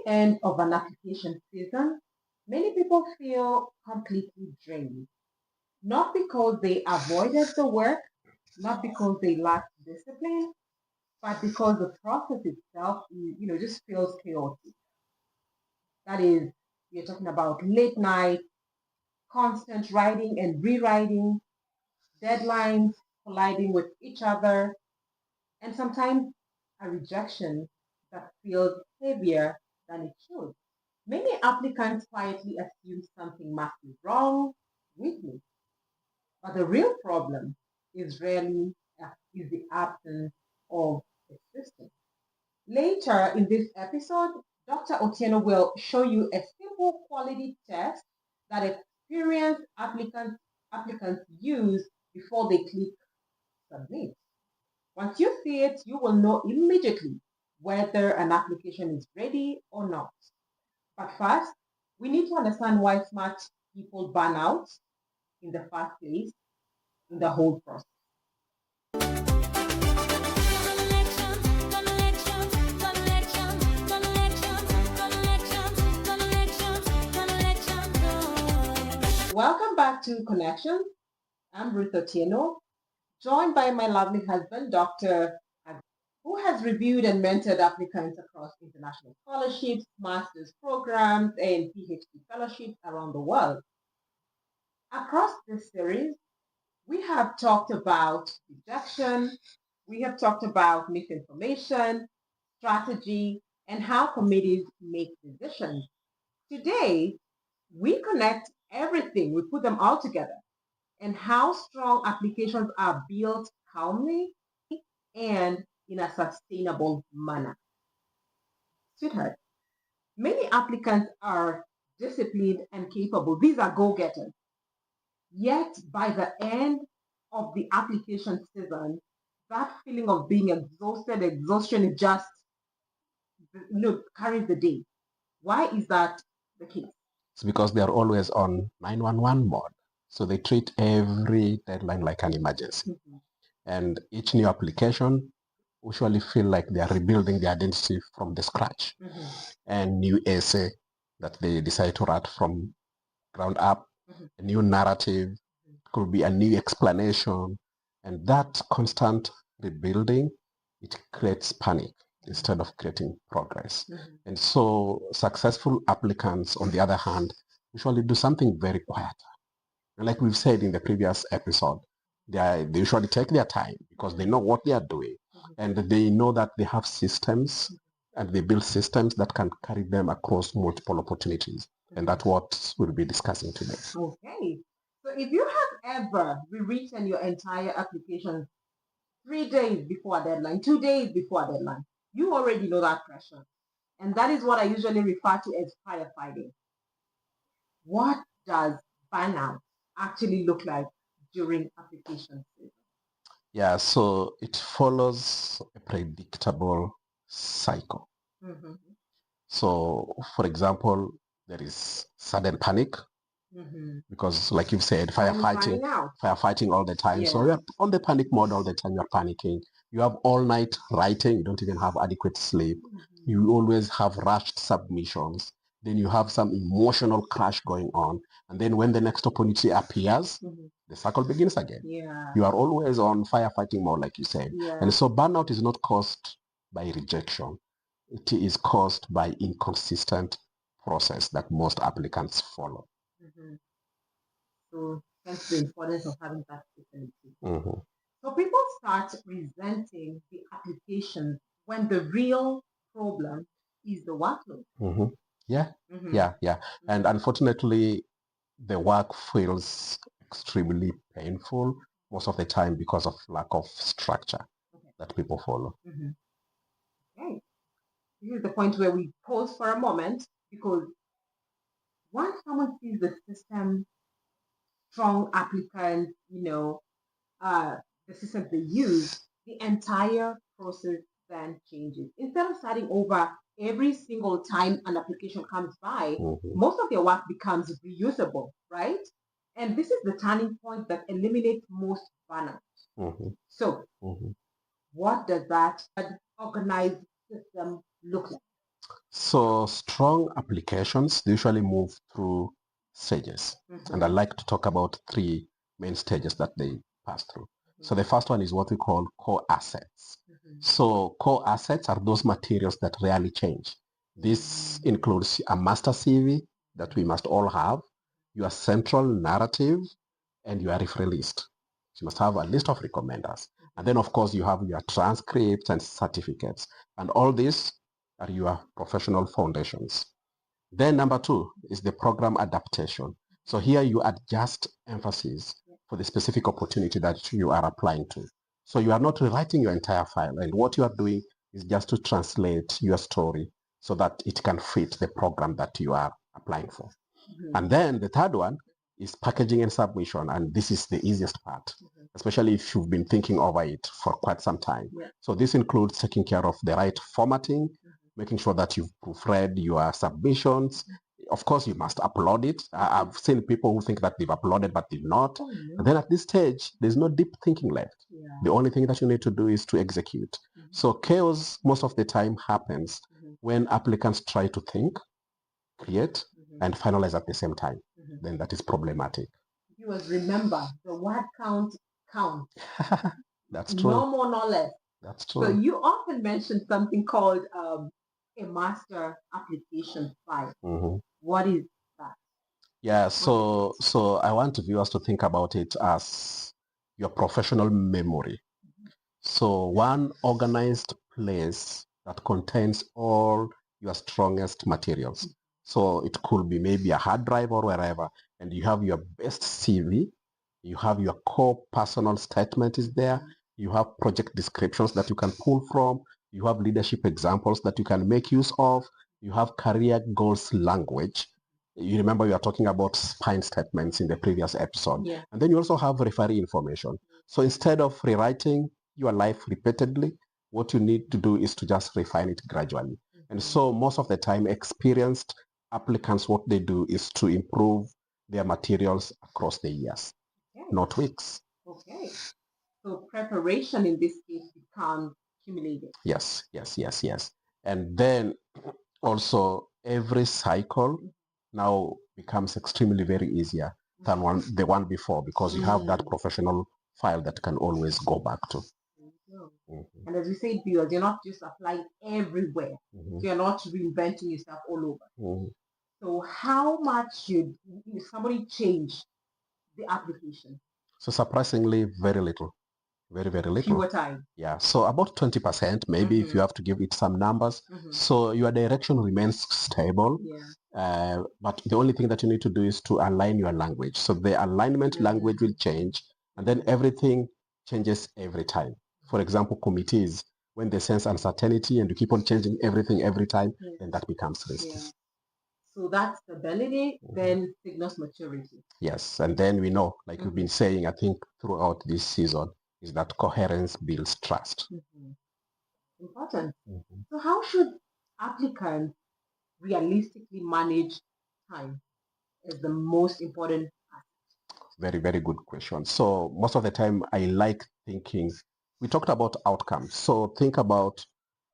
end of an application season, many people feel completely drained, not because they avoided the work, not because they lacked discipline, but because the process itself, just feels chaotic. That is, we're talking about late night, constant writing and rewriting, deadlines colliding with each other, and sometimes a rejection that feels heavier than it should. Many applicants quietly assume something must be wrong with me, but the real problem is rarely is the absence of a system. Later in this episode, Dr. Otieno will show you a simple quality test that experienced applicants use before they click submit. Once you see it, you will know immediately whether an application is ready or not. But first, we need to understand why smart people burn out in the first place in the whole process. Welcome back to Connections. I'm Ruth Otieno, joined by my lovely husband, Dr. who has reviewed and mentored applicants across international scholarships, master's programs, and PhD fellowships around the world. Across this series, we have talked about rejection, we have talked about misinformation, strategy, and how committees make decisions. Today, we connect everything, we put them all together, and how strong applications are built calmly and in a sustainable manner. Sweetheart, many applicants are disciplined and capable. These are go-getters. Yet by the end of the application season, that feeling of being exhausted, exhaustion is just, carries the day. Why is that the case? It's because they are always on 911 mode. So they treat every deadline like an emergency. Mhm. And each new application usually feel like they are rebuilding the identity from the scratch. Mhm. And new essay that they decide to write from ground up, Mhm. a new narrative, could be a new explanation. And that constant rebuilding, it creates panic instead of creating progress. Mhm. And so successful applicants, on the other hand, usually do something very quiet. And like we've said in the previous episode, they usually take their time because they know what they are doing. And they know that they have systems and they build systems that can carry them across multiple opportunities. And that's what we'll be discussing today. Okay. So if you have ever rewritten your entire application 3 days before a deadline, 2 days before a deadline, you already know that pressure. And that is what I usually refer to as firefighting. What does burnout actually look like during application season? Yeah, so it follows a predictable cycle. Mm-hmm. So, for example, there is sudden panic because, like you've said, firefighting all the time. Yeah. So you're on the panic mode all the time. You're panicking. You have all night writing. You don't even have adequate sleep. You always have rushed submissions. Then you have some emotional crash going on. And then when the next opportunity appears, the cycle begins again. Yeah. You are always on firefighting mode, like you said. Yeah. And so burnout is not caused by rejection. It is caused by inconsistent process that most applicants follow. So hence the importance of having that stability. So people start resenting the application when the real problem is the workload. Yeah. And unfortunately, the work feels extremely painful most of the time because of lack of structure that people follow. Okay. This is the point where we pause for a moment because once someone sees the system, strong applicants, the systems they use, the entire process then changes. Instead of starting over every single time an application comes by, most of their work becomes reusable, right? And this is the turning point that eliminates most burnout. So, what does that organized system look like? So strong applications usually move through stages. And I like to talk about three main stages that they pass through. So the first one is what we call core assets. So core assets are those materials that rarely change. This includes a master CV that we must all have, your central narrative, and your referral list. So you must have a list of recommenders. And then, of course, you have your transcripts and certificates. And all these are your professional foundations. Then number two is the program adaptation. So here you adjust emphasis for the specific opportunity that you are applying to. So you are not rewriting your entire file, and what you are doing is just to translate your story so that it can fit the program that you are applying for. And then the third one is packaging and submission, and this is the easiest part, especially if you've been thinking over it for quite some time. So this includes taking care of the right formatting, making sure that you've proofread your submissions. Of course, you must upload it. I've seen people who think that they've uploaded, but they've not. And then at this stage, there's no deep thinking left. The only thing that you need to do is to execute. So chaos most of the time happens when applicants try to think, create, and finalize at the same time. Then that is problematic. Viewers, remember the word count counts. That's true. No more, no less. That's true. So you often mentioned something called a master application file. What is that? Yeah, so I want viewers to think about it as your professional memory. So one organized place that contains all your strongest materials. So it could be maybe a hard drive or wherever, and you have your best CV, you have your core personal statement is there, you have project descriptions that you can pull from, you have leadership examples that you can make use of, you have career goals language. You remember we are talking about spine statements in the previous episode. And then you also have referee information. So instead of rewriting your life repeatedly, what you need to do is to just refine it gradually. And so most of the time, experienced applicants, what they do is to improve their materials across the years, not weeks. Okay. So preparation in this case becomes cumulative. Yes. And then also every cycle now becomes extremely very easier than the one before, because you have that professional file that can always go back to. And as we said, viewers, you're not just applying everywhere. So you're not reinventing yourself all over. So how much should somebody change the application? So surprisingly, very little. Very, very little. Fewer time. Yeah, so about 20%, maybe if you have to give it some numbers. So your direction remains stable. But the only thing that you need to do is to align your language. So the alignment language will change, and then everything changes every time. For example, committees, when they sense uncertainty and you keep on changing everything every time, then that becomes risky. So that stability then signals maturity. Yes, and then we know, like we've been saying, I think throughout this season, is that coherence builds trust. Important. So how should applicants realistically manage time is the most important aspect? Very, very good question. So most of the time I like thinking, we talked about outcomes. So think about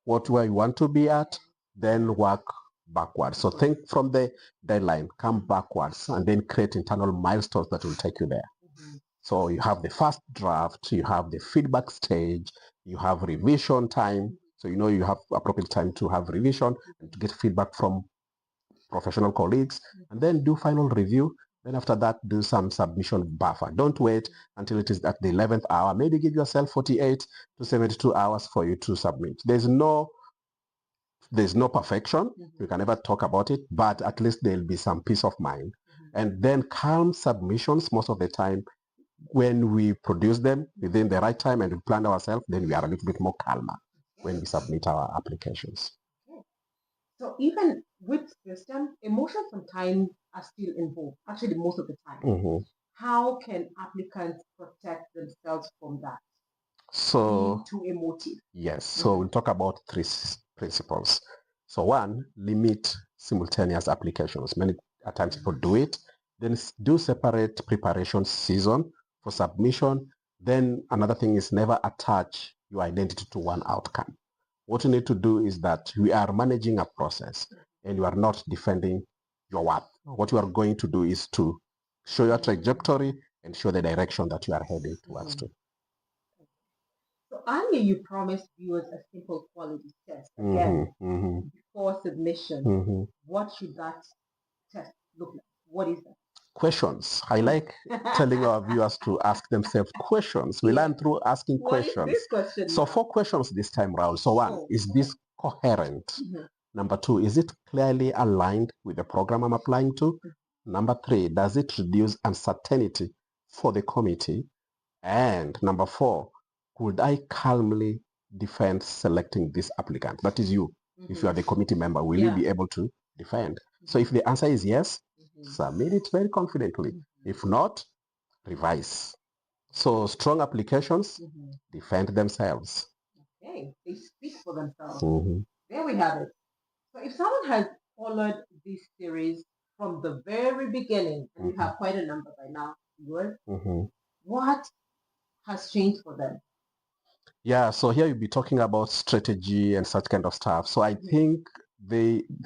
where you want to be at, then work backwards. So think from the deadline, come backwards, and then create internal milestones that will take you there. So you have the first draft, you have the feedback stage, you have revision time. So you know you have appropriate time to have revision and to get feedback from professional colleagues, and then do final review. Then after that, do some submission buffer. Don't wait until it is at the 11th hour. Maybe give yourself 48 to 72 hours for you to submit. There's no perfection. We can never talk about it, but at least there'll be some peace of mind. And then calm submissions most of the time, when we produce them within the right time and we plan ourselves, then we are a little bit more calmer when we submit our applications. So even with system, emotions sometimes are still involved, actually most of the time. How can applicants protect themselves from that? So too emotive. Yes, so we'll talk about three principles. So one, limit simultaneous applications. Many times people do it. Then do separate preparation season for submission. Then another thing is never attach your identity to one outcome. What you need to do is that we are managing a process and you are not defending your worth. What you are going to do is to show your trajectory and show the direction that you are heading towards to. So earlier you promised viewers a simple quality test. Again, before submission, what should that test look like? What is that? Questions. I like telling our viewers to ask themselves questions. We learn through asking questions. What is this question? So 4 questions this time round. So 1, is this coherent? Number 2, is it clearly aligned with the program I'm applying to? Number 3, does it reduce uncertainty for the committee? And number 4, could I calmly defend selecting this applicant? That is you. If you are the committee member, will you be able to defend? So if the answer is yes, submit it very confidently. If not, revise. So strong applications defend themselves. Okay, they speak for themselves. There we have it. So if someone has followed this series from the very beginning, and we have quite a number by now, viewers, what has changed for them? Yeah, so here you'll be talking about strategy and such kind of stuff. So I think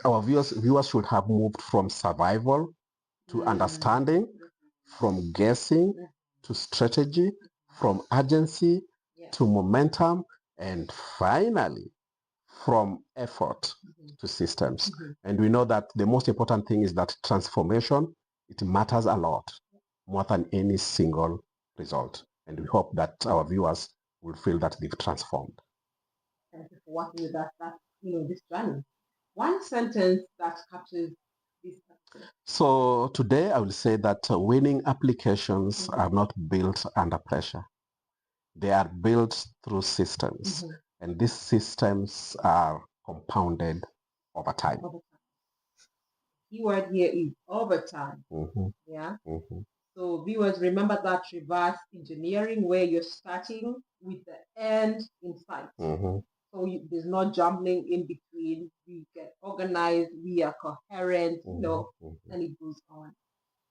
our viewers should have moved from survival to understanding, from guessing to strategy, from urgency to momentum, and finally from effort to systems. And we know that the most important thing is that transformation, it matters a lot more than any single result. And we hope that our viewers will feel that they've transformed. Thank you for working with us. That's, this journey. One sentence that captures this. So today I will say that winning applications are not built under pressure. They are built through systems. And these systems are compounded over time. The keyword here is overtime. Yeah. So viewers, remember that reverse engineering where you're starting with the end in sight. So there's no jumbling in between. We get organized, we are coherent, and it goes on.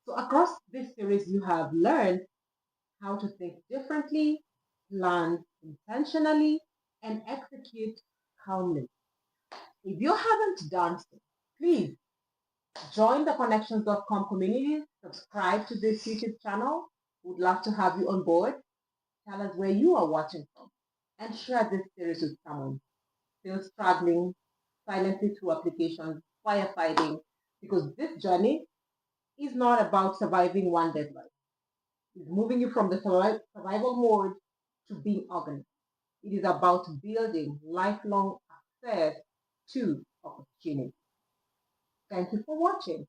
So across this series, you have learned how to think differently, plan intentionally, and execute calmly. If you haven't done so, please join the connections.com community, subscribe to this YouTube channel. We'd love to have you on board. Tell us where you are watching from and share this series with someone still struggling silently through applications, firefighting, because this journey is not about surviving one deadline. It's moving you from the survival mode to being organized. It is about building lifelong access to opportunity. Thank you for watching.